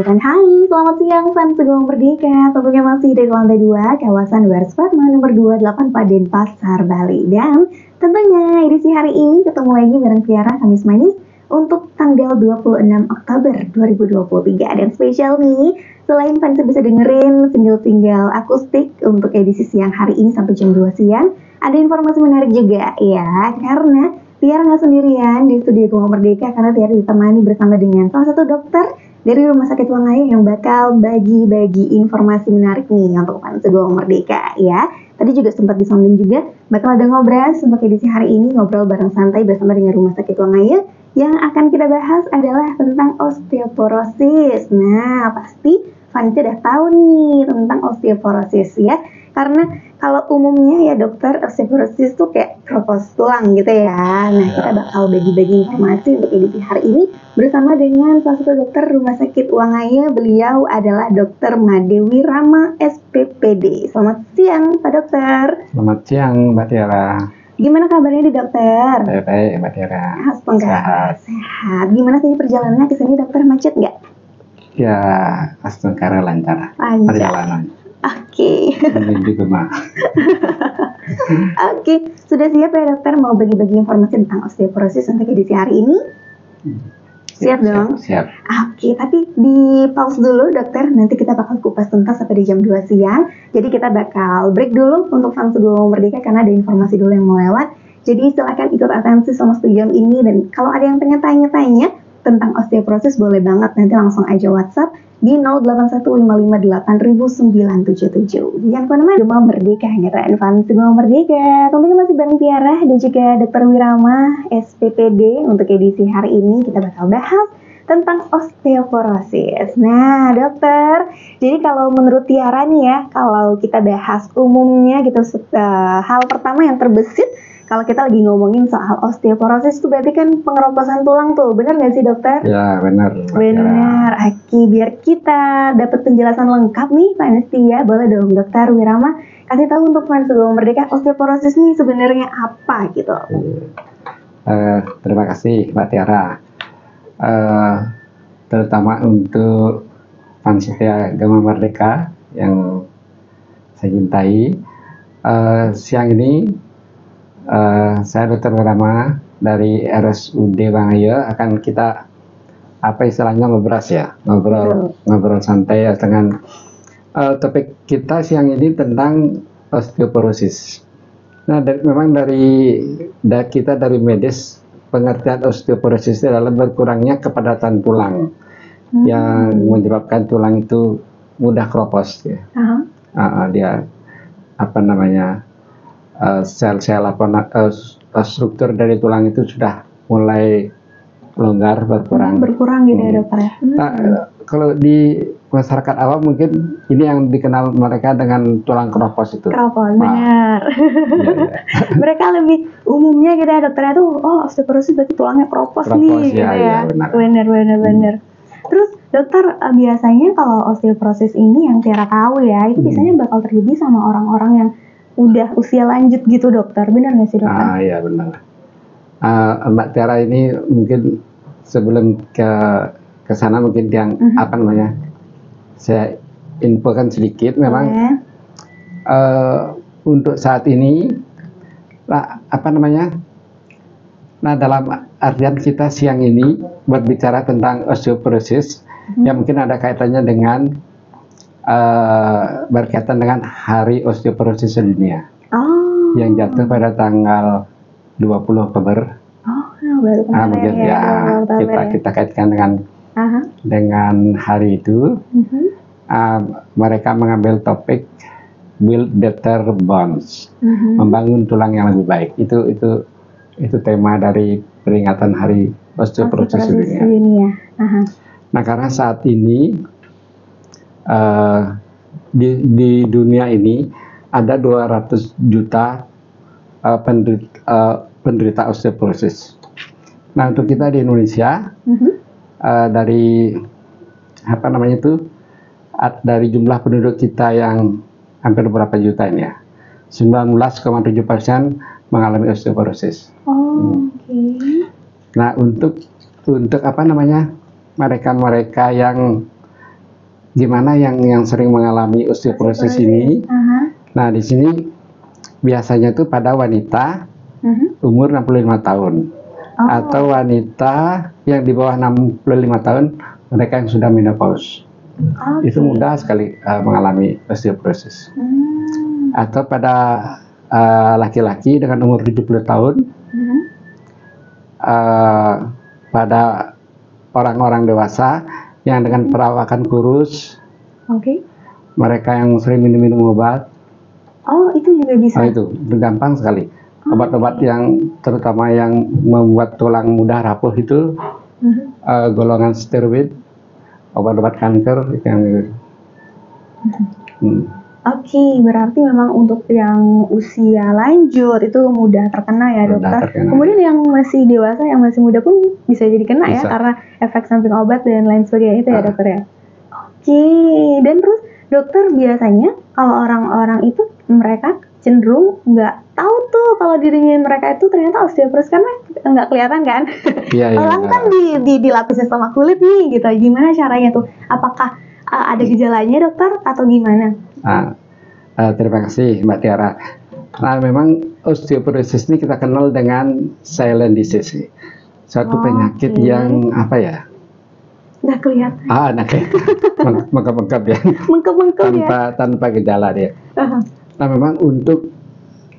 Dan hai, selamat siang fans Segawang Merdeka. Tentunya masih dari lantai 2, kawasan Warsparma nomor 28 Denpasar, Bali. Dan tentunya edisi hari ini ketemu lagi bareng Tiara Kamis Manis untuk tanggal 26 Oktober 2023. Dan spesial nih, selain fans bisa dengerin single-single akustik untuk edisi siang hari ini sampai jam 2 siang, ada informasi menarik juga ya, karena Tiara nggak sendirian di studio Segawang Merdeka karena Tiara ditemani bersama dengan salah satu dokter dari Rumah Sakit Wangaya yang bakal bagi-bagi informasi menarik nih untuk fans Segawang Merdeka ya. Tadi juga sempat disounding juga bakal ada ngobrol sebagai edisi hari ini, ngobrol bareng santai bersama dengan Rumah Sakit Wangaya. Yang akan kita bahas adalah tentang osteoporosis. Nah, pasti fans udah tahu nih tentang osteoporosis ya. Karena kalau umumnya ya dokter, osteoporosis tuh kayak keropos tulang gitu ya. Nah, kita bakal bagi-bagi informasi untuk edisi hari ini bersama dengan salah satu dokter Rumah Sakit Wangaya. Beliau adalah Dr. Made Wirama, SPPD. Selamat siang, Pak Dokter. Selamat siang, Mbak Tiara. Gimana kabarnya nih, Dokter? Baik-baik, Mbak Tiara. Sehat. Gimana sih perjalanannya ke sini, Dokter? Macet nggak? Ya, Astagfirullah lancar. Perjalanan. Oke. Menuju rumah. Oke, sudah siap ya dokter mau bagi-bagi informasi tentang osteoporosis untuk edisi hari ini? Siap dong? Siap. Oke, tapi di pause dulu dokter, nanti kita bakal kupas tuntas sampai di jam 2 siang. Jadi kita bakal break dulu untuk fans Segawang Merdeka karena ada informasi dulu yang mau lewat. Jadi silakan ikut atensi sama studio ini, dan kalau ada yang pengen tanya-tanya tentang osteoporosis boleh banget nanti langsung aja WhatsApp di 0815580977. Jangan kemana-mana, Segawang Merdeka, ngetain fans Segawang Merdeka. Tentunya masih bareng Tiara dan juga Dr. Wirama, SPPD. Untuk edisi hari ini kita bakal bahas tentang osteoporosis. Nah, dokter, jadi kalau menurut Tiara nih ya, kalau kita bahas umumnya gitu, hal pertama yang terbesit kalau kita lagi ngomongin soal osteoporosis itu berarti kan pengeroposan tulang tuh, benar nggak sih dokter? Ya, benar. Benar. Oke, biar kita dapat penjelasan lengkap nih, Pak Nestia, boleh dong dokter Wirama kasih tahu untuk fans Segawang Merdeka osteoporosis nih sebenarnya apa gitu? Terima kasih, Mbak Tiara. Terutama untuk fans Segawang Merdeka yang saya cintai, siang ini saya Dr. Wirama dari RSUD Wangaya akan kita istilahnya ngobrol santai ya dengan topik kita siang ini tentang osteoporosis. Nah, memang dari medis, pengertian osteoporosis adalah berkurangnya kepadatan tulang yang menyebabkan tulang itu mudah keropos ya. Dia sel-sel struktur dari tulang itu sudah mulai longgar, berkurang gitu ya dokter. Kalau di masyarakat awam mungkin ini yang dikenal mereka dengan tulang keropos itu. Benar. Mereka lebih umumnya gitu ya dokternya tuh, osteoporosis berarti tulangnya keropos nih gitu ya. Benar. Terus dokter, biasanya kalau osteoporosis ini yang Tiara tahu ya, itu biasanya bakal terjadi sama orang-orang yang udah usia lanjut gitu dokter, benar nggak sih dokter? Iya benar. Mbak Tiara ini mungkin sebelum ke sana mungkin yang saya infokan sedikit memang untuk saat ini nah dalam artian kita siang ini berbicara tentang osteoporosis yang mungkin ada kaitannya dengan berkaitan dengan Hari Osteoporosis Sedunia yang jatuh pada tanggal 20 Oktober. Mungkin kita kaitkan dengan hari itu. Mereka mengambil topik Build Better Bones, membangun tulang yang lebih baik. Itu tema dari peringatan Hari Osteoporosis Sedunia. Nah, karena saat ini di dunia ini ada 200 juta penderita osteoporosis. Nah, untuk kita di Indonesia dari dari jumlah penduduk kita yang hampir berapa juta ini ya, 19,7% mengalami osteoporosis. Nah, untuk mereka yang gimana yang sering mengalami osteoporosis ini? Nah, di sini biasanya tuh pada wanita umur 65 tahun atau wanita yang di bawah 65 tahun, mereka yang sudah menopause. Itu mudah sekali mengalami osteoporosis. Atau pada laki-laki dengan umur 70 tahun, pada orang-orang dewasa yang dengan perawakan kurus, mereka yang sering minum obat. Oh, itu juga bisa. Oh, itu gampang sekali. Obat-obat yang terutama yang membuat tulang mudah rapuh itu golongan steroid, obat-obat kanker yang Oke, berarti memang untuk yang usia lanjut itu mudah terkena ya, dokter. Kemudian yang masih dewasa, yang masih muda pun bisa jadi kena ya, karena efek samping obat dan lain sebagainya itu ya, dokter ya. Oke, dan terus dokter biasanya kalau orang-orang itu mereka cenderung nggak tahu tuh kalau dirinya mereka itu ternyata osteoporosis karena nggak kelihatan kan. Orang kan dilapisi sama kulit nih gitu. Gimana caranya tuh? Apakah ada gejalanya, dokter, atau gimana? Terima kasih Mbak Tiara. Nah, memang osteoporosis ini kita kenal dengan silent disease, suatu penyakit yang apa ya? Nggak kelihatan. Mengkap-mengkap ya. Tanpa gejala dia. Nah, memang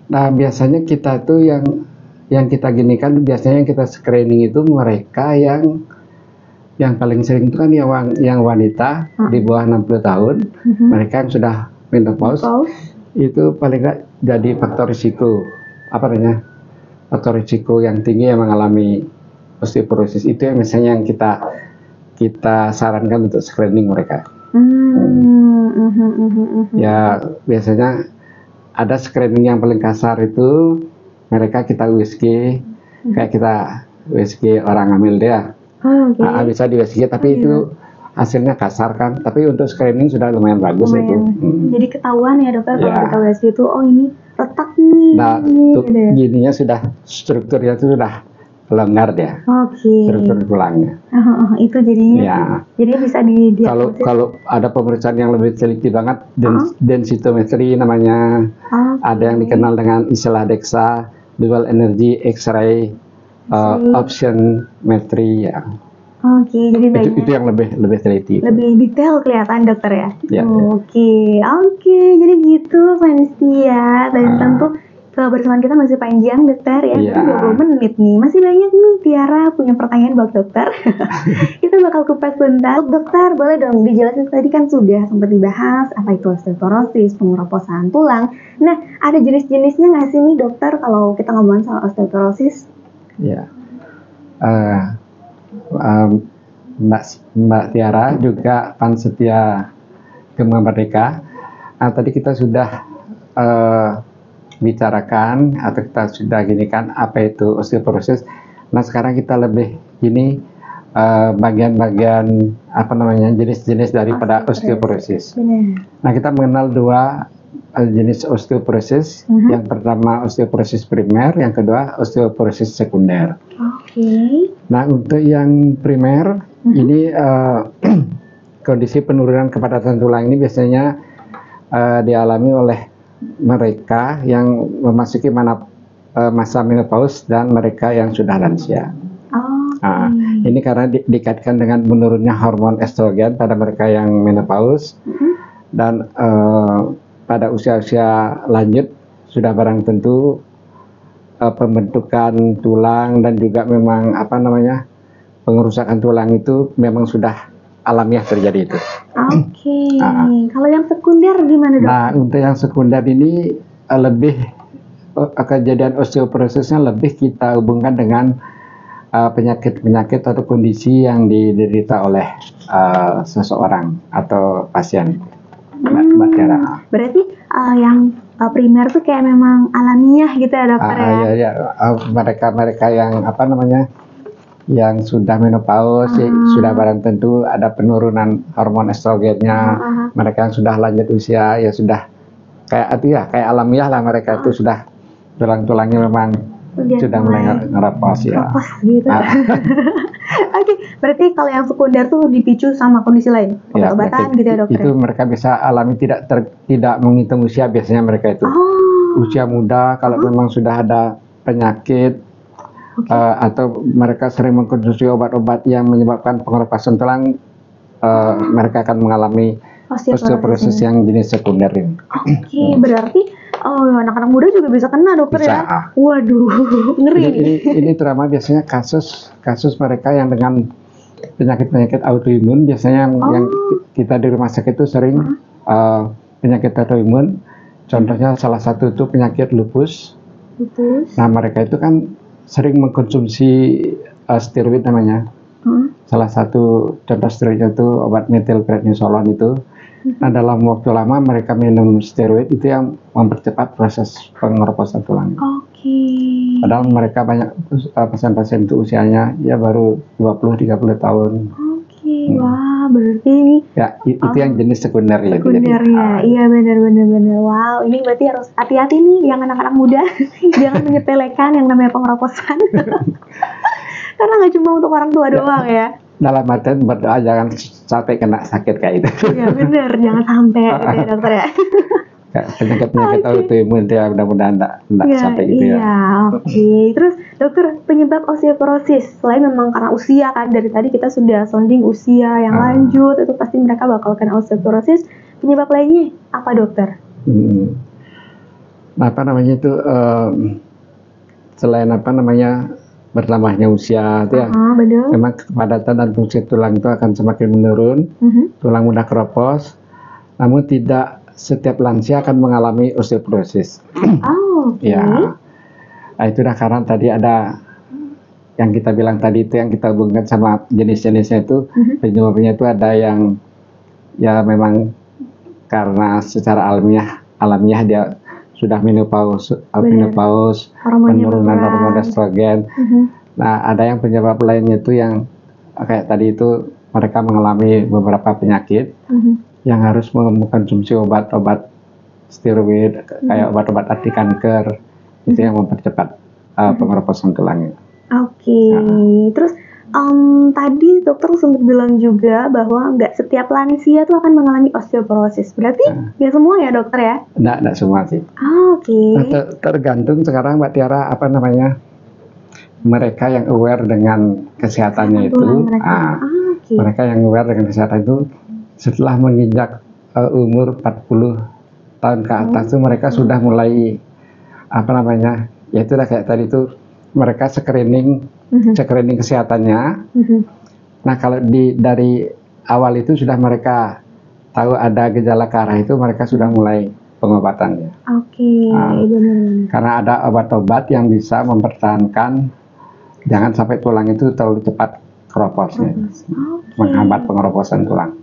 biasanya kita tuh yang kita ginikan biasanya yang kita screening itu mereka yang paling sering itu kan yang wanita di bawah 60 tahun, mereka yang sudah menopause, itu paling nggak jadi faktor risiko, faktor risiko yang tinggi yang mengalami osteoporosis, itu yang misalnya yang kita sarankan untuk screening mereka. Ya biasanya ada screening yang paling kasar itu mereka kita USG, kayak kita USG orang hamil dia. Bisa di USG, tapi itu hasilnya kasar kan, tapi untuk screening sudah lumayan bagus itu. Jadi ketahuan ya, dokter, kalau kita USG itu, oh ini retak nih. Nah, gininya sudah, strukturnya itu sudah longgar dia. Struktur tulangnya. Itu jadinya. Jadi bisa kalau ada pemeriksaan yang lebih teliti banget, densitometri namanya, ada yang dikenal dengan istilah DEXA, dual energy X-ray option metri ya. Jadi itu yang lebih teliti. Lebih detail kelihatan, dokter ya. Oke, jadi gitu Vanestia. Dan tentu kebersamaan kita masih panjang, dokter ya. 20 menit nih. Masih banyak nih Tiara punya pertanyaan buat dokter. Kita bakal kupas tuntas. Dokter, boleh dong dijelasin, tadi kan sudah sempat dibahas apa itu osteoporosis, pengeroposan tulang. Nah, ada jenis-jenisnya nggak sih nih, dokter, kalau kita ngomongin soal osteoporosis? Ya, Mbak Tiara juga fans setia Gema Merdeka. Tadi kita sudah bicarakan atau kita sudah ginikan apa itu osteoporosis. Nah, sekarang kita lebih gini bagian-bagian jenis-jenis daripada osteoporosis. Nah, kita mengenal dua jenis osteoporosis. Yang pertama osteoporosis primer, yang kedua osteoporosis sekunder. Nah, untuk yang primer ini kondisi penurunan kepadatan tulang ini biasanya dialami oleh mereka yang memasuki masa menopause dan mereka yang sudah lansia. Ini karena dikaitkan dengan menurunnya hormon estrogen pada mereka yang menopause dan pada usia-usia lanjut sudah barang tentu pembentukan tulang dan juga memang pengerusakan tulang itu memang sudah alamiah terjadi itu. Kalau yang sekunder gimana, dok? Nah, untuk yang sekunder ini lebih kejadian osteoporosisnya lebih kita hubungkan dengan penyakit-penyakit atau kondisi yang diderita oleh seseorang atau pasien. Mbak Tiara. Berarti yang primer tuh kayak memang alamiah gitu ya, dokter ya? Mereka yang yang sudah menopause, sudah barang tentu ada penurunan hormon estrogennya. Mereka yang sudah lanjut usia ya sudah kayak alamiah lah, mereka itu sudah tulang-tulangnya memang sudah mulai ngeropos ya. Ngeropos gitu. Oke, berarti kalau yang sekunder tuh dipicu sama kondisi lain, obat-obatan gitu ya dokter? Itu mereka bisa alami tidak menghitung usia biasanya mereka itu. Usia muda kalau memang sudah ada penyakit atau mereka sering mengkonsumsi obat-obat yang menyebabkan pengeroposan tulang, mereka akan mengalami osteoporosis yang jenis sekunder ini. Oke, berarti anak-anak muda juga bisa kena dokter bisa. Ya? Waduh, ngeri. Ini terutama biasanya kasus mereka yang dengan penyakit-penyakit autoimun, biasanya yang kita di rumah sakit itu sering penyakit autoimun. Contohnya salah satu itu penyakit lupus. Nah mereka itu kan sering mengkonsumsi steroid namanya. Salah satu contoh steroidnya itu obat metilprednisolon itu. Nah dalam waktu lama mereka minum steroid itu yang mempercepat proses pengeroposan tulang. Padahal mereka banyak pasien-pasien itu usianya ya baru 20-30 tahun. Wah berarti ini ya itu yang jenis sekunder ya. Sekundernya, iya benar. Wow, ini berarti harus hati-hati nih yang anak-anak muda, jangan menyepelekan yang namanya pengeroposan. Karena nggak cuma untuk orang tua doang ya. Dalam artian berdoa jangan sampai kena sakit kayak itu. Iya benar, jangan sampai gitu ya dokter ya. Penyakit autoimun itu ya mudah-mudahan enggak sampai gitu ya. Iya, Terus dokter, penyebab osteoporosis selain memang karena usia kan, dari tadi kita sudah sounding usia yang lanjut itu pasti mereka bakal kena osteoporosis. Penyebab lainnya apa dokter? Nah, apa namanya itu selain apa namanya bertambahnya usia itu ya, memang kepadatan dan fungsi tulang itu akan semakin menurun, tulang mudah keropos, namun tidak setiap lansia akan mengalami osteoporosis. Ya, nah, itu dah karena tadi ada yang kita bilang tadi itu yang kita hubungkan sama jenis-jenisnya itu, penyebabnya itu ada yang ya memang karena secara alamiah dia sudah menopause, penurunan hormon estrogen. Nah, ada yang penyebab lainnya itu yang kayak tadi itu mereka mengalami beberapa penyakit yang harus mengkonsumsi obat-obat steroid kayak obat-obat anti kanker itu yang mempercepat pengeroposan tulangnya. Terus tadi dokter sempat bilang juga bahwa nggak setiap lansia tuh akan mengalami osteoporosis. Berarti nggak semua ya dokter ya? Nggak semua sih. Nah, tergantung sekarang Mbak Tiara apa namanya mereka yang aware dengan kesehatannya itu. Mereka yang aware dengan kesehatan itu setelah menginjak umur 40 tahun ke atas itu mereka sudah mulai apa namanya ya itu kayak tadi itu mereka screening kesehatannya. Nah kalau dari awal itu sudah mereka tahu ada gejala ke arah itu mereka sudah mulai pengobatannya. Karena ada obat-obat yang bisa mempertahankan jangan sampai tulang itu terlalu cepat keroposnya, menghambat pengeroposan tulang.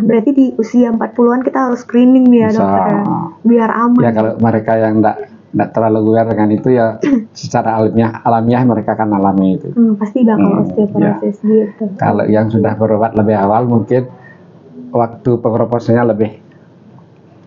Berarti di usia 40-an kita harus screening ya dokter ya, biar aman. Ya kalau mereka yang tidak terlalu aware dengan itu ya secara alamiah mereka akan alami itu. Pasti bakal osteoporosis gitu. Kalau yang sudah berobat lebih awal mungkin waktu pengeroposannya lebih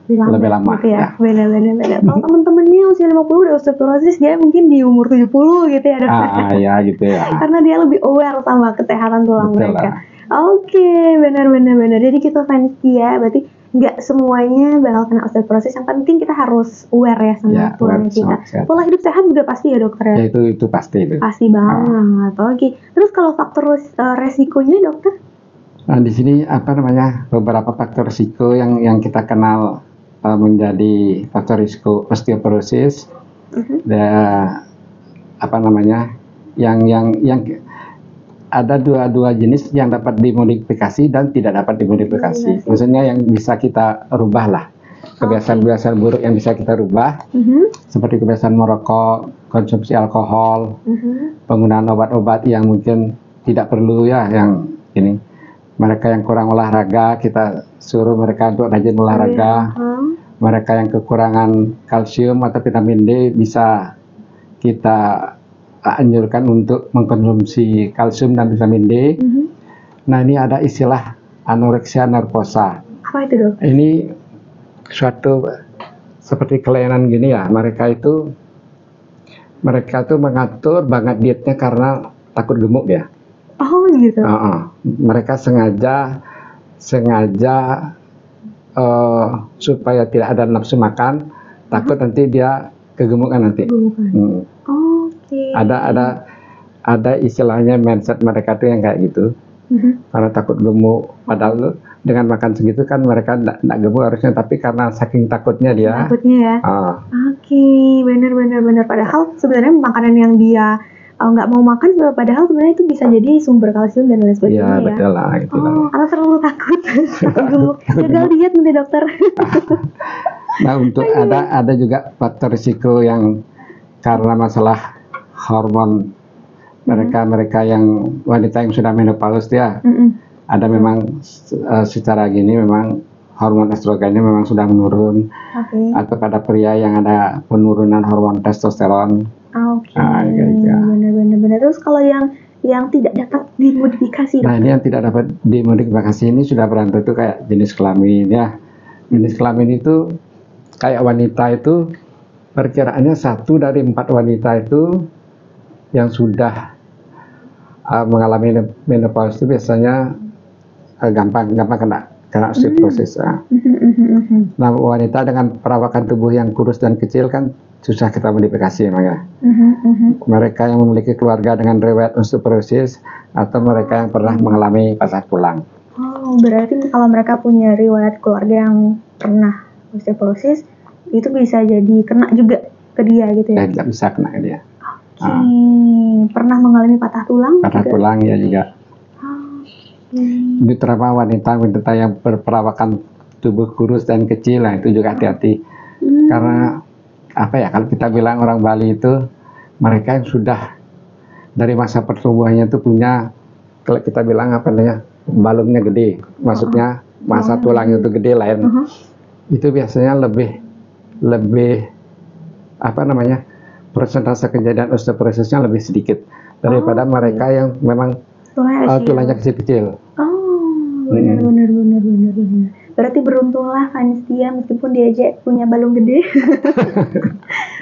lama gitu ya. Benar. Kalau teman-temannya usia 50 udah osteoporosis, dia mungkin di umur 70 gitu ya dokter. Ya gitu ya. Karena dia lebih aware sama kesehatan tulang mereka. Benar. Jadi kita fancy ya, berarti nggak semuanya bakal kena osteoporosis. Yang penting kita harus aware ya sama tulang kita. Pola hidup sehat juga pasti ya dokter ya? Itu pasti itu. Pasti banget. Terus kalau faktor resikonya dokter? Nah di sini apa namanya beberapa faktor risiko yang kita kenal menjadi faktor risiko osteoporosis. Apa namanya yang ada dua jenis yang dapat dimodifikasi dan tidak dapat dimodifikasi. Maksudnya yang bisa kita rubah lah. Kebiasaan-kebiasaan buruk yang bisa kita rubah, seperti kebiasaan merokok, konsumsi alkohol, penggunaan obat-obat yang mungkin tidak perlu ya, yang ini. Mereka yang kurang olahraga, kita suruh mereka untuk rajin olahraga. Mereka yang kekurangan kalsium atau vitamin D bisa kita anjurkan untuk mengkonsumsi kalsium dan vitamin D. Nah ini ada istilah anoreksia nervosa. Apa itu dok? Ini suatu seperti kelainan gini ya. Mereka itu mereka tuh mengatur banget dietnya karena takut gemuk dia. Oh gitu. Mereka sengaja supaya tidak ada nafsu makan, takut nanti dia kegemukan nanti. Oke. Ada istilahnya mindset mereka tuh yang kayak gitu. Karena takut gemuk, padahal dengan makan segitu kan mereka tidak gemuk harusnya, tapi karena saking takutnya dia. Takutnya ya. Oke, benar. Padahal sebenarnya makanan yang dia nggak mau makan, padahal sebenarnya itu bisa jadi sumber kalsium dan lain sebagainya ya. Iya betul lah. Karena terlalu takut gemuk, gagal diet nanti dokter. Nah untuk ada juga faktor risiko yang karena masalah hormon mereka yang wanita yang sudah menopause dia. Ada memang secara gini memang hormon estrogennya memang sudah menurun. Atau pada pria yang ada penurunan hormon testosteron. Benar. Terus kalau yang tidak dapat dimodifikasi. Nah ini yang tidak dapat dimodifikasi ini sudah berantai itu kayak jenis kelamin ya. Jenis kelamin itu kayak wanita itu perkiraannya 1 dari 4 wanita itu yang sudah mengalami menopause itu biasanya gampang kena osteoporosis. Nah wanita dengan perawakan tubuh yang kurus dan kecil kan susah kita modifikasi makanya. Mereka yang memiliki keluarga dengan riwayat osteoporosis atau mereka yang pernah mengalami patah tulang. Berarti kalau mereka punya riwayat keluarga yang pernah osteoporosis itu bisa jadi kena juga ke dia gitu ya? Tidak bisa kena ke dia. Pernah mengalami patah tulang? Patah tulang ya juga. Terutama wanita yang berperawakan tubuh kurus dan kecil, lah itu juga hati-hati. Karena kalau kita bilang orang Bali itu mereka yang sudah dari masa pertumbuhannya itu punya, kalau kita bilang balungnya gede, maksudnya masa tulangnya itu gede lah ya. Itu biasanya lebih persentase kejadian osteoporosisnya lebih sedikit daripada mereka yang memang tulangnya kecil-kecil. Benar. Berarti beruntunglah Vanistia meskipun dia aja punya balung gede.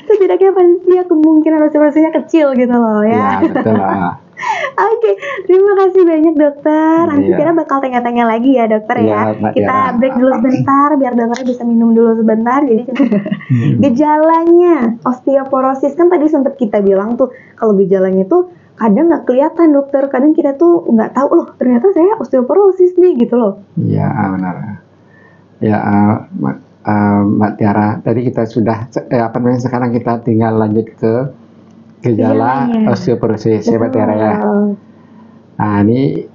Setidaknya Vanistia kemungkinan osteoporosisnya kecil gitu loh ya. Iya betul lah. Oke, terima kasih banyak dokter. Nanti Tiara bakal tanya-tanya lagi ya dokter ya. Kita break dulu sebentar biar dokternya bisa minum dulu sebentar. Jadi gejalanya osteoporosis kan tadi sempat kita bilang tuh kalau gejalanya tuh kadang nggak kelihatan dokter, kadang kita tuh nggak tahu loh ternyata saya osteoporosis nih gitu loh. Iya benar. Ya Mbak Tiara, tadi kita sudah sekarang kita tinggal lanjut ke gejala osteoporosis ya Mbak Tiara ya. Nah ini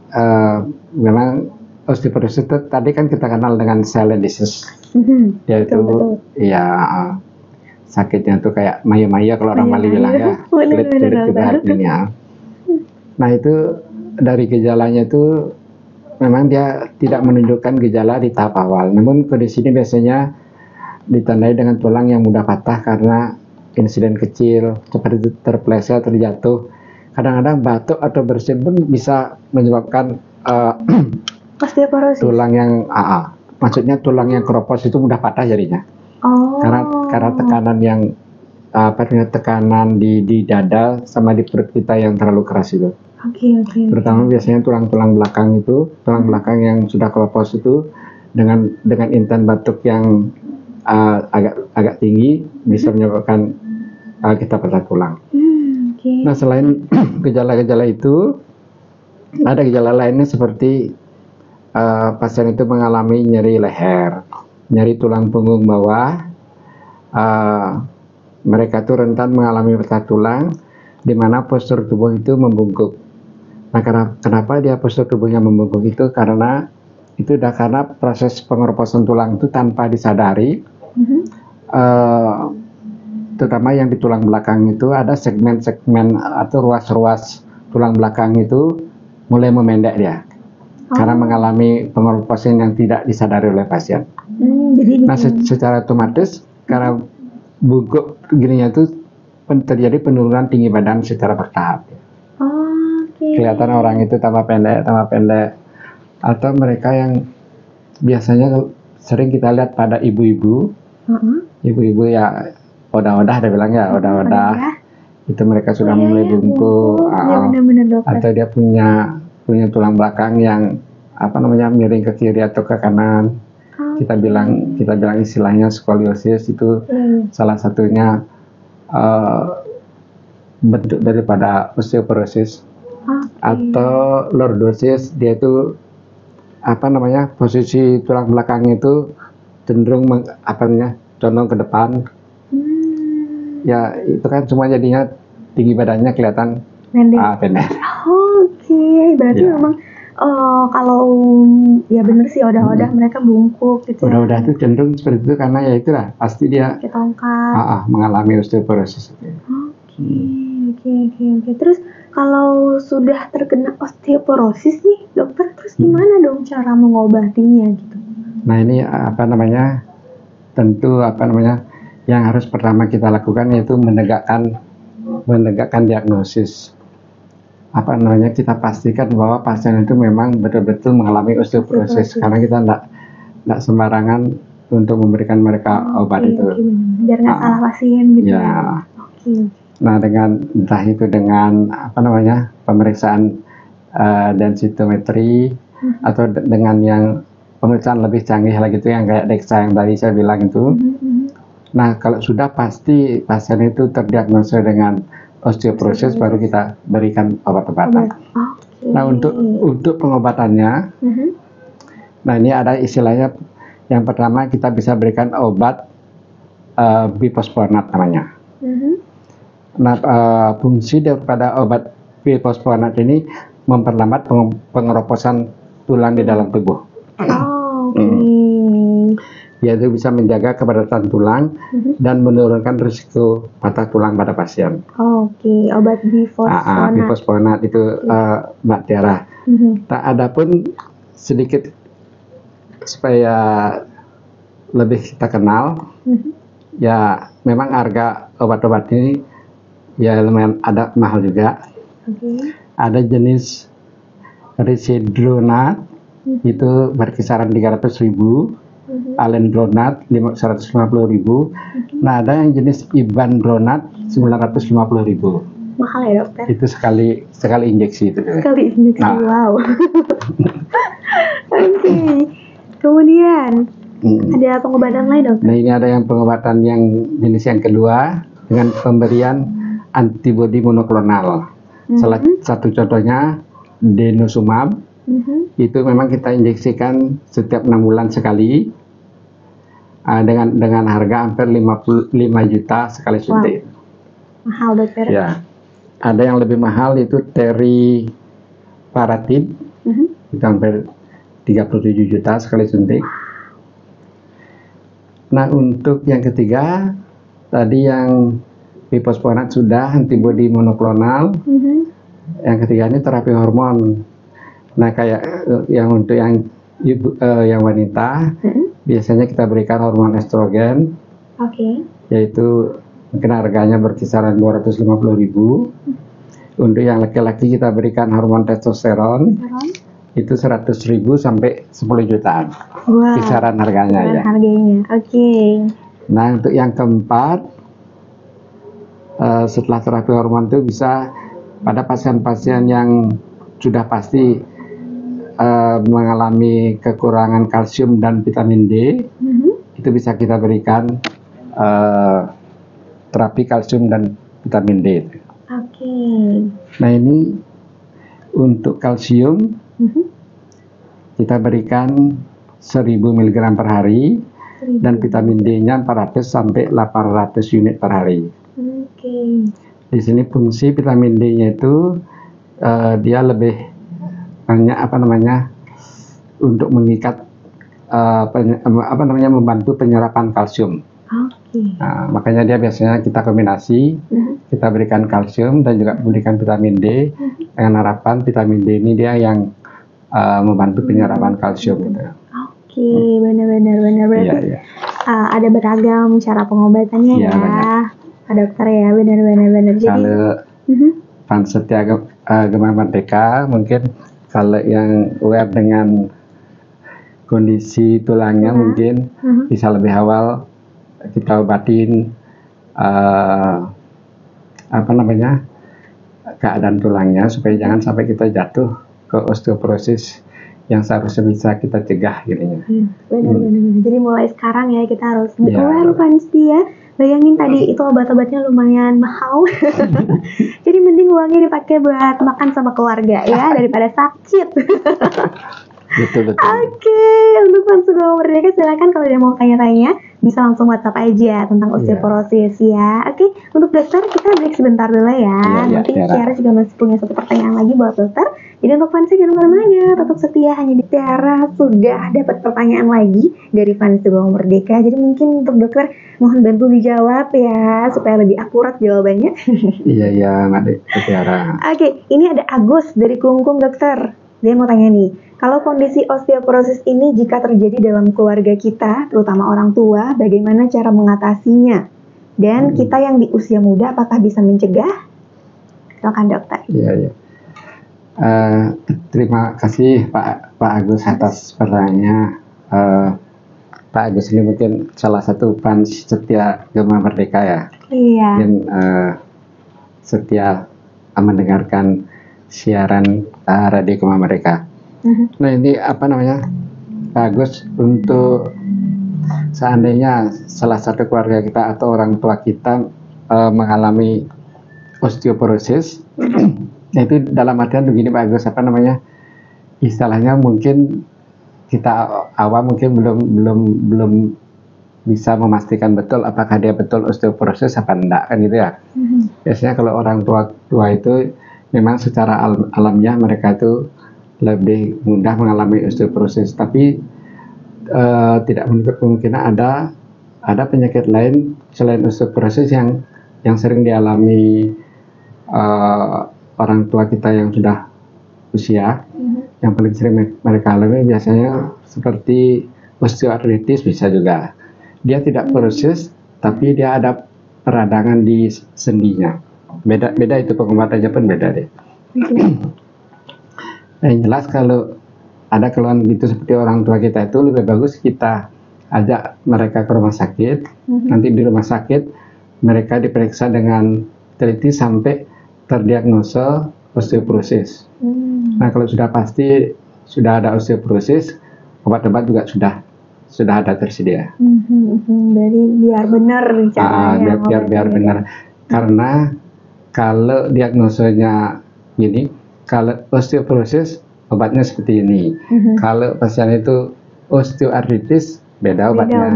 memang osteoporosis itu tadi kan kita kenal dengan silent disease, yaitu ya sakitnya tuh kayak maya-maya kalau orang Bali bilang ya, kulit ini ya. Nah itu dari gejalanya itu memang dia tidak menunjukkan gejala di tahap awal, namun kondisi ini biasanya ditandai dengan tulang yang mudah patah karena insiden kecil seperti terpleset, terjatuh. Kadang-kadang batuk atau bersin pun bisa menyebabkan osteoporosis. Tulang yang maksudnya tulang yang keropos itu mudah patah jadinya. Karena tekanan yang tekanan di dada sama di perut kita yang terlalu keras itu. Terutama biasanya tulang belakang yang sudah keropos itu dengan intan batuk yang agak tinggi bisa menyebabkan kita patah tulang. Nah selain gejala-gejala itu ada gejala lainnya seperti pasien itu mengalami nyeri leher, nyeri tulang punggung bawah, mereka itu rentan mengalami patah tulang di mana postur tubuh itu membungkuk. Nah kenapa dia postur tubuhnya membungkuk itu karena proses pengeroposan tulang itu tanpa disadari. Terutama yang di tulang belakang itu ada segmen-segmen atau ruas-ruas tulang belakang itu mulai memendek dia karena mengalami pengeroposan yang tidak disadari oleh pasien. Nah secara otomatis karena bungkuk gininya itu terjadi penurunan tinggi badan secara bertahap. Kelihatan orang itu tambah pendek. Atau mereka yang biasanya sering kita lihat pada ibu-ibu, ibu-ibu ya odah-odah, dia bilang ya odah-odah, itu mereka sudah iya, mulai bungkuk, Iya, benar-benar dokter. atau dia punya tulang belakang yang miring ke kiri atau ke kanan. Kita bilang istilahnya skoliosis, itu salah satunya bentuk daripada osteoporosis. Atau lordosis, dia itu posisi tulang belakang itu cenderung condong ke depan. Ya itu kan semua jadinya tinggi badannya kelihatan pendek. Berarti memang kalau ya bener sih odah-odah mereka bungkuk gitu. Odah-odah itu cenderung seperti itu karena ya itulah pasti dia mengalami osteoporosis. Oke. Terus kalau sudah terkena osteoporosis nih dokter, terus gimana dong cara mengobatinya gitu? Nah ini tentu yang harus pertama kita lakukan yaitu menegakkan diagnosis. Kita pastikan bahwa pasien itu memang betul-betul mengalami osteoporosis, karena kita tidak sembarangan untuk memberikan mereka obat itu. Biar nggak salah pasien gitu. Ya. Nah entah itu dengan pemeriksaan densitometri atau dengan yang pemeriksaan lebih canggih lagi itu yang kayak DEXA yang tadi saya bilang itu. Nah kalau sudah pasti pasien itu terdiagnosa dengan osteoporosis, baru kita berikan obat-obatan. Nah untuk pengobatannya, nah ini ada istilahnya. Yang pertama kita bisa berikan obat bifosfonat namanya. Nah fungsi daripada obat bifosfonat ini memperlambat pengeroposan tulang di dalam tubuh. Yaitu bisa menjaga kepadatan tulang dan menurunkan risiko patah tulang pada pasien. Obat bifosfonat. Bifosfonat itu Mbak Tiara. Nah, adapun sedikit supaya lebih kita kenal, ya memang harga obat-obat ini ya lumayan ada mahal juga. Ada jenis risedronat itu berkisaran 300.000. Alendronat 150.000. Nah ada yang jenis ibandronat 950.000. Mahal ya dokter? Itu sekali injeksi itu. Sekali injeksi, wow. Kemudian ada pengobatan lain dokter? Nah ini ada yang pengobatan yang jenis yang kedua dengan pemberian antibodi monoklonal. Salah satu contohnya denosumab. Itu memang kita injeksikan setiap 6 bulan sekali. Dengan harga hampir 55 juta sekali suntik. Mahal dokter. Ya. Ada yang lebih mahal itu teriparatid. Itu hampir 37 juta sekali suntik. Nah untuk yang ketiga tadi yang bifosfonat sudah, antibodi monoklonal. Yang ketiga ini terapi hormon. Nah kayak untuk yang wanita, biasanya kita berikan hormon estrogen, yaitu mungkin harganya berkisaran 250.000. Untuk yang laki-laki kita berikan hormon testosteron, itu 100.000 sampai 10 jutaan. Kisaran harganya ya. Nah untuk yang keempat, setelah terapi hormon itu bisa pada pasien-pasien yang sudah pasti mengalami kekurangan kalsium dan vitamin D, itu bisa kita berikan terapi kalsium dan vitamin D. Nah ini untuk kalsium kita berikan 1000 mg per hari dan vitamin D-nya 400 sampai 800 unit per hari. Di sini fungsi vitamin D-nya itu dia lebih banyak untuk mengikat membantu penyerapan kalsium. Nah, makanya dia biasanya kita kombinasi, kita berikan kalsium dan juga berikan vitamin D dengan harapan vitamin D ini dia yang membantu penyerapan kalsium gitu. Benar berarti ada beragam cara pengobatannya ya Pak dokter ya, benar. Jadi kalau Setia Gema Merdeka mungkin kalau yang aware dengan kondisi tulangnya mungkin bisa lebih awal kita obatin apa namanya, keadaan tulangnya supaya jangan sampai kita jatuh ke osteoporosis yang seharusnya bisa kita cegah gitu. Benar. Jadi mulai sekarang ya kita harus aware Ya. pasti ya. Bayangin tadi itu obat-obatnya lumayan mahal. Jadi mending uangnya dipakai buat makan sama keluarga ya daripada sakit. Betul. Oke, untuk fans Sugeng Merdeka silakan kalau ada mau tanya-tanya bisa langsung WhatsApp aja tentang osteoporosis ya. Oke, untuk dokter kita break sebentar dulu ya. Nanti Tiara juga masih punya satu pertanyaan lagi buat dokter. Jadi untuk fans jangan kemana-mana, tetap setia hanya di Tiara. Sudah dapat pertanyaan lagi dari fans Sugeng Merdeka. Jadi mungkin untuk dokter mohon bantu dijawab ya supaya lebih akurat jawabannya. Iya, Mbak Tiara. Oke, ini ada Agus dari Klungkung dokter. Dia mau tanya nih, kalau kondisi osteoporosis ini jika terjadi dalam keluarga kita, terutama orang tua, bagaimana cara mengatasinya? Dan kita yang di usia muda, apakah bisa mencegah? Silakan dokter. Iya. Terima kasih Pak Agus atas pertanyaannya. Pak Agus ini mungkin salah satu fans setia Gema Merdeka ya. Iya. Mungkin setia mendengarkan siaran radio Gema Merdeka. Nah ini apa namanya, Pak Agus, untuk seandainya salah satu keluarga kita atau orang tua kita mengalami osteoporosis, itu dalam artian begini Pak Agus, apa namanya, istilahnya mungkin kita awam mungkin belum bisa memastikan betul apakah dia betul osteoporosis apa enggak kan gitu ya. Biasanya kalau orang tua itu memang secara alamiah mereka itu lebih mudah mengalami osteoporosis, tapi tidak menutup kemungkinan ada penyakit lain selain osteoporosis yang sering dialami orang tua kita yang sudah usia. Yang paling sering mereka alami biasanya seperti osteoartritis, bisa juga. Dia tidak porosis, tapi dia ada peradangan di sendinya. Beda itu, pengobatannya pun beda deh. Yang jelas kalau ada keluhan gitu seperti orang tua kita itu lebih bagus kita ajak mereka ke rumah sakit. Nanti di rumah sakit mereka diperiksa dengan teliti sampai terdiagnosa osteoporosis. Nah kalau sudah pasti sudah ada osteoporosis, obat-obat juga sudah ada tersedia. Jadi biar benar caranya. Biar benar. Karena kalau diagnosanya gini, kalau osteoporosis obatnya seperti ini. Kalau pasien itu osteoartritis beda obatnya.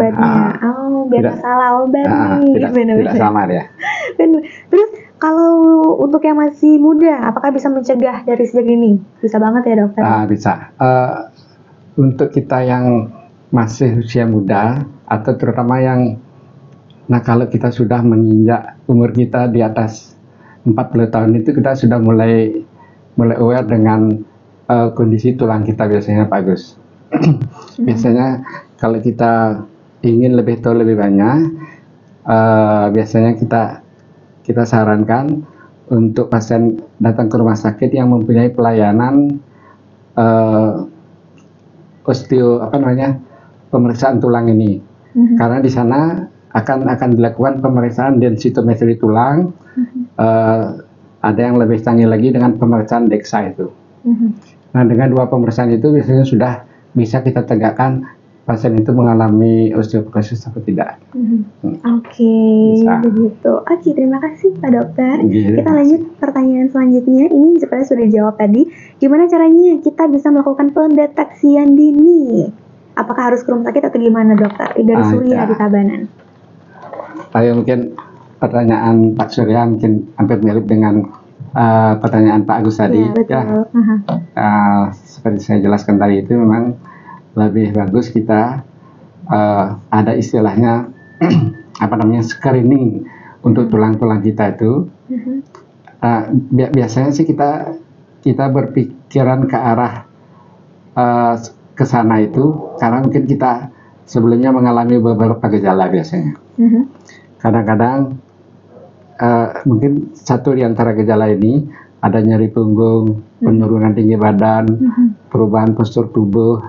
Biar salah obat nih. Tidak sama ya. Benar. Terus kalau untuk yang masih muda, apakah bisa mencegah dari sejak ini? Bisa banget ya dokter? Bisa. Untuk kita yang masih usia muda atau terutama yang, nah kalau kita sudah menginjak umur kita di atas 40 tahun itu kita sudah mulai aware dengan kondisi tulang kita biasanya Pak Agus. Biasanya kalau kita ingin lebih tahu lebih banyak, biasanya kita sarankan untuk pasien datang ke rumah sakit yang mempunyai pelayanan pemeriksaan tulang ini. Karena di sana akan dilakukan pemeriksaan densitometri tulang. Ada yang lebih canggih lagi dengan pemeriksaan DEXA itu. Nah dengan dua pemeriksaan itu biasanya sudah bisa kita tegakkan pasien itu mengalami osteoporosis atau tidak. Oke, begitu. Oke, terima kasih Pak Dokter. Kita lanjut pertanyaan selanjutnya. Ini sebenarnya sudah dijawab tadi. Gimana caranya kita bisa melakukan pendeteksian dini? Apakah harus ke rumah sakit atau gimana dokter? Dari Surya di Tabanan. Mungkin pertanyaan Pak Surya mungkin hampir mirip dengan pertanyaan Pak Agus tadi. Betul. Seperti saya jelaskan tadi itu memang lebih bagus kita ada istilahnya screening untuk tulang-tulang kita itu. Biasanya sih kita berpikiran ke arah ke sana itu karena mungkin kita sebelumnya mengalami beberapa gejala biasanya. Kadang-kadang mungkin satu di antara gejala ini ada nyeri punggung, penurunan tinggi badan, perubahan postur tubuh,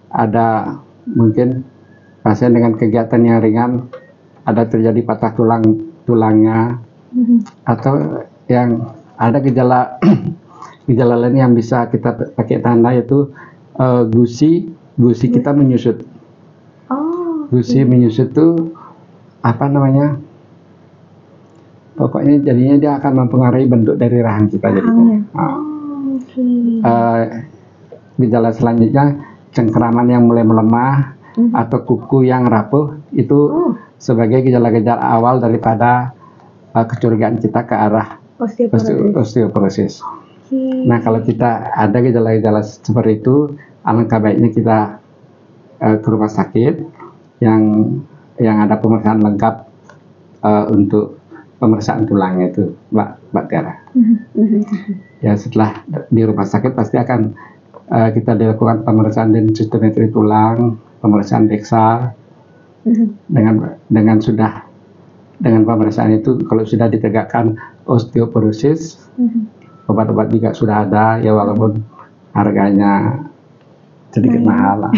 ada mungkin pasien dengan kegiatan yang ringan, ada terjadi patah tulangnya, Atau yang ada gejala gejala lain yang bisa kita pakai tanda yaitu gusi kita menyusut. Gusi menyusut itu apa namanya? Pokoknya jadinya dia akan mempengaruhi bentuk dari rahang kita jadinya. Gejala selanjutnya cengkeraman yang mulai melemah atau kuku yang rapuh itu sebagai gejala-gejala awal daripada kecurigaan kita ke arah osteoporosis. Nah, kalau kita ada gejala-gejala seperti itu, alangkah baiknya kita ke rumah sakit yang ada pemeriksaan lengkap untuk pemeriksaan tulangnya itu, Mbak Tiara. Ya, setelah di rumah sakit pasti akan kita dilakukan pemeriksaan densitometri tulang, pemeriksaan DEXA. Dengan pemeriksaan itu, kalau sudah ditegakkan osteoporosis, obat-obat juga sudah ada, ya walaupun harganya sedikit mahal lah.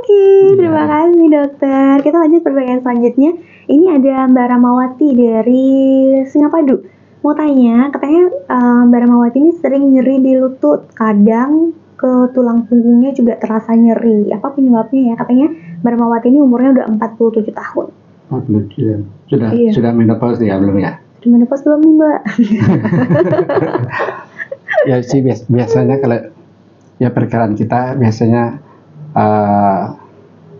Terima kasih dokter. Kita lanjut pertanyaan selanjutnya. Ini ada Mbak Ramawati dari Singapadu. Mau tanya, katanya Mbak Ramawati ini sering nyeri di lutut, kadang ke tulang punggungnya juga terasa nyeri. Apa penyebabnya ya? Katanya Mbak Ramawati ini umurnya udah 47 tahun. Sudah menopause ya, belum ya? Sudah menopause belum nih, Mbak? Ya sih, biasanya kalau ya perkiraan kita biasanya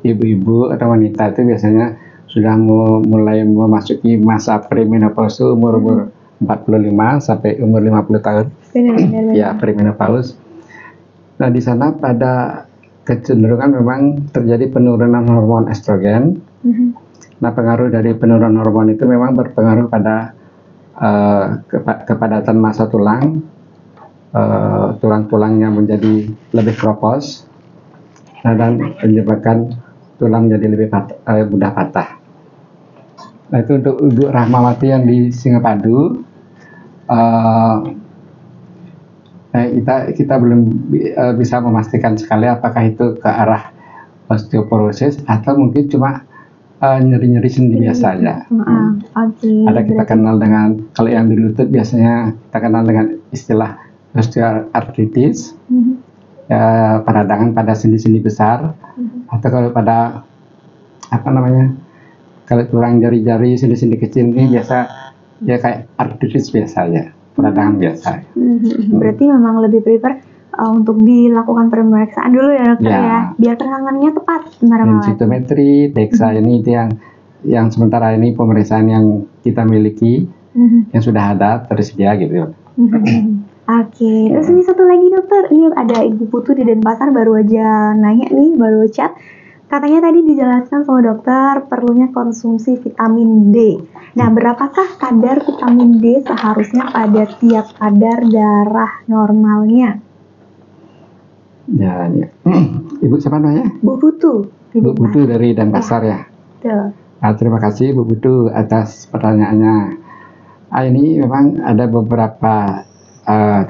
ibu-ibu atau wanita itu biasanya sudah mulai memasuki masa premenopause umur 45 sampai umur 50 tahun. Benar. Ya, premenopause. Nah, di sana pada kecenderungan memang terjadi penurunan hormon estrogen. Nah, pengaruh dari penurunan hormon itu memang berpengaruh pada kepadatan massa tulang, tulang-tulangnya menjadi lebih keropos, dan menyebabkan tulang menjadi lebih mudah patah. Nah, itu untuk Ibu Rahmawati yang di Singapadu. Kita belum bisa memastikan sekali apakah itu ke arah osteoporosis atau mungkin cuma nyeri-nyeri sendi biasa aja. Ada kita kenal dengan, kalau yang di lutut biasanya kita kenal dengan istilah osteoartritis, peradangan pada sendi-sendi besar, atau kalau pada kalau tulang jari-jari sendi-sendi kecil ini biasa ya kayak artritis biasa ya, peradangan biasa. Berarti memang lebih prefer untuk dilakukan pemeriksaan dulu ya dokter ya, biar penanganannya tepat. Densitometri, DEXA ini itu yang sementara ini pemeriksaan yang kita miliki, yang sudah ada tersedia gitu. Terus ini satu lagi dokter, ini ada Ibu Putu di Denpasar baru aja nanya nih, baru chat. Katanya tadi dijelaskan sama dokter perlunya konsumsi vitamin D. Nah, berapakah kadar vitamin D seharusnya pada tiap kadar darah normalnya? Ya. Ibu siapa namanya? Bu Putu. Bu Putu dari Denpasar ya. Betul. Nah, terima kasih Bu Putu atas pertanyaannya. Ini memang ada beberapa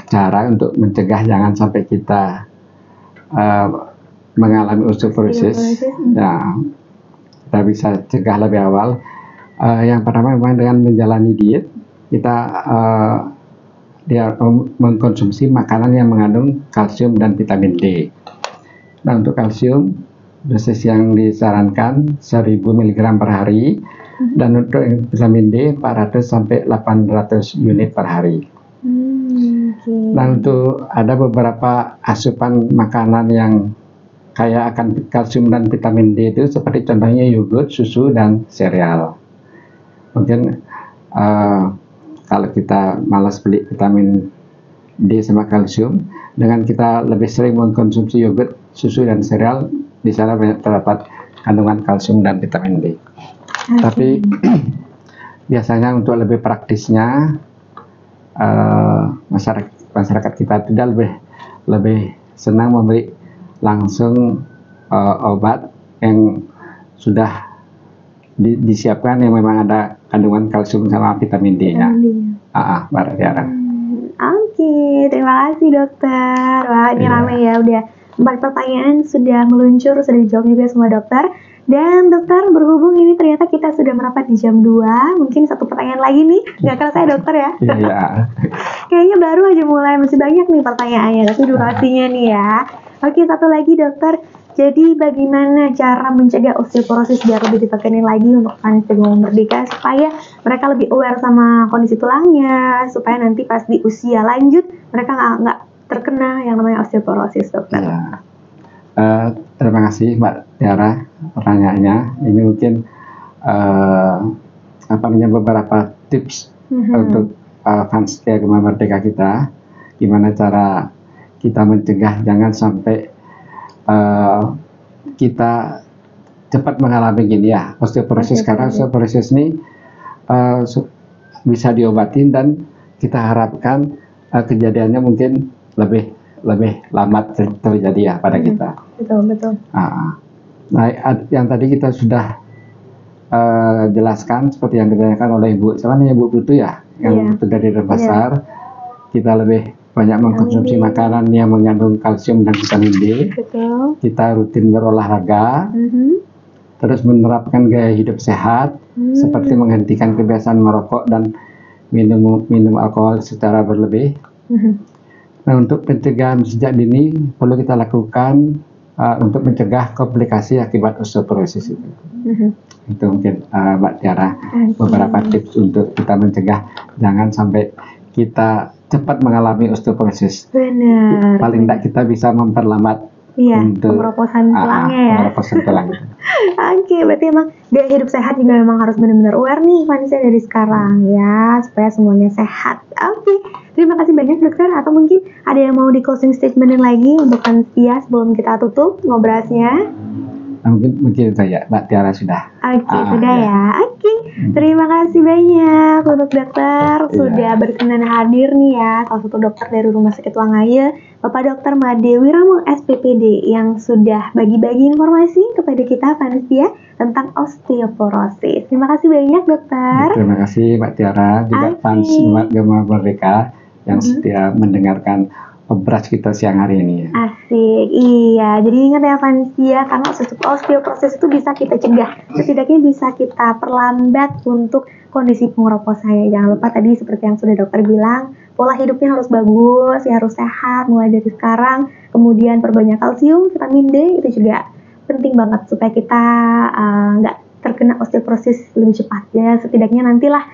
cara untuk mencegah jangan sampai kita mengalami osteoporosis. Ya, kita bisa cegah lebih awal. Yang pertama memang dengan menjalani diet, kita mengkonsumsi makanan yang mengandung kalsium dan vitamin D. Nah, untuk kalsium dosis yang disarankan 1000 mg per hari, dan untuk vitamin D 400 sampai 800 unit per hari. Nah, untuk ada beberapa asupan makanan yang kaya akan kalsium dan vitamin D itu seperti contohnya yogurt, susu, dan sereal. Mungkin kalau kita malas beli vitamin D sama kalsium, dengan kita lebih sering mengkonsumsi yogurt, susu, dan sereal, di sana terdapat kandungan kalsium dan vitamin D. Tapi biasanya untuk lebih praktisnya masyarakat kita tidak lebih senang membeli langsung obat yang sudah disiapkan yang memang ada kandungan kalsium sama vitamin D-nya. Mbak Tiara. Terima kasih dokter. Wah, ini ramai ya, udah 4 pertanyaan sudah meluncur, sudah dijawab juga sama dokter. Dan dokter, berhubung ini ternyata kita sudah merapat di jam 2, mungkin satu pertanyaan lagi nih. Nggak kerasa ya dokter ya? Iya. Kayaknya baru aja mulai, masih banyak nih pertanyaannya, tapi durasinya nih ya. Oke, satu lagi dokter. Jadi bagaimana cara mencegah osteoporosis biar lebih ditekenin lagi untuk Fans Teguh Merdeka supaya mereka lebih aware sama kondisi tulangnya, supaya nanti pas di usia lanjut mereka nggak terkena yang namanya osteoporosis, dokter. Ya. Terima kasih Mbak Tiara pertanyaannya. Ini mungkin beberapa tips untuk Fans Teguh Merdeka kita, gimana cara kita mencegah jangan sampai kita cepat mengalami gini ya osteoporosis, karena osteoporosis ini bisa diobatin dan kita harapkan kejadiannya mungkin lebih lambat terjadi ya pada kita. Betul. Nah, yang tadi kita sudah jelaskan seperti yang ditanyakan oleh Ibu, siapa nih Ibu Putu ya, yang itu dari Denpasar, kita lebih banyak mengkonsumsi makanan yang mengandung kalsium dan vitamin D. Betul. Kita rutin berolahraga, terus menerapkan gaya hidup sehat, seperti menghentikan kebiasaan merokok dan minum alkohol secara berlebih. Nah, untuk pencegahan sejak dini perlu kita lakukan untuk mencegah komplikasi akibat osteoporosis itu. Itu mungkin Mbak Tiara beberapa tips untuk kita mencegah jangan sampai kita cepat mengalami osteoporosis. Benar. Paling tidak kita bisa memperlambat untuk pengeroposan tulangnya ya. Pengeroposan tulang. Oke, berarti emang gaya hidup sehat juga memang harus benar-benar aware nih manusia dari sekarang ya, supaya semuanya sehat. Oke, terima kasih banyak dokter. Atau mungkin ada yang mau di closing statementin lagi untuk Fansia sebelum kita tutup ngobrolnya? Nah, mungkin saya Mbak Tiara sudah. Oke, sudah ya. Oke, terima kasih banyak untuk dokter sudah berkenan hadir nih ya. Salah satu dokter dari Rumah Sakit Wangaya, Bapak Dr. Made Wiramo SPPD, yang sudah bagi-bagi informasi kepada kita Fansia tentang osteoporosis. Terima kasih banyak dokter. Terima kasih Mbak Tiara, juga Fans Teguh Merdeka yang setia mendengarkan obras kita siang hari ini ya. Asik, iya. Jadi ingat ya Fansia, karena osteoporosis itu bisa kita cegah. Setidaknya bisa kita perlambat untuk kondisi pengeroposan. Jangan lupa tadi seperti yang sudah dokter bilang, pola hidupnya harus bagus, ya harus sehat mulai dari sekarang. Kemudian perbanyak kalsium, vitamin D, itu juga penting banget supaya kita nggak terkena osteoporosis lebih cepat ya, setidaknya nantilah.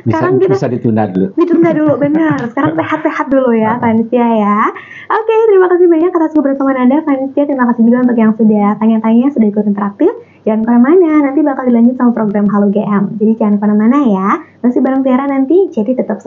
Sekarang bisa ditunda dulu, benar. Sekarang sehat-sehat dulu ya Fansia ya. Oke, terima kasih banyak atas kebersamaan Anda Fansia. Terima kasih juga untuk yang sudah tanya-tanya, sudah ikut interaktif. Jangan kemana-mana, nanti bakal dilanjut sama program Halo GM. Jadi jangan kemana-mana ya, masih bareng Tiara nanti, jadi tetap